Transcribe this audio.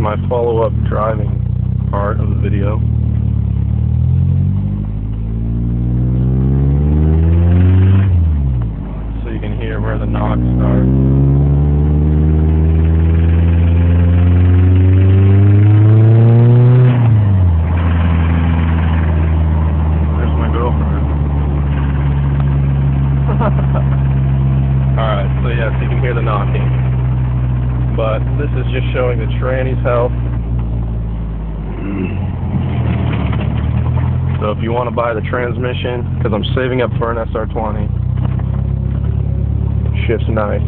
my follow-up driving part of the video. So you can hear where the knocks start. There's my girlfriend. Alright, so yes, you can hear the knocking. But this is just showing the tranny's health. So if you want to buy the transmission, because I'm saving up for an SR20, shit's nice.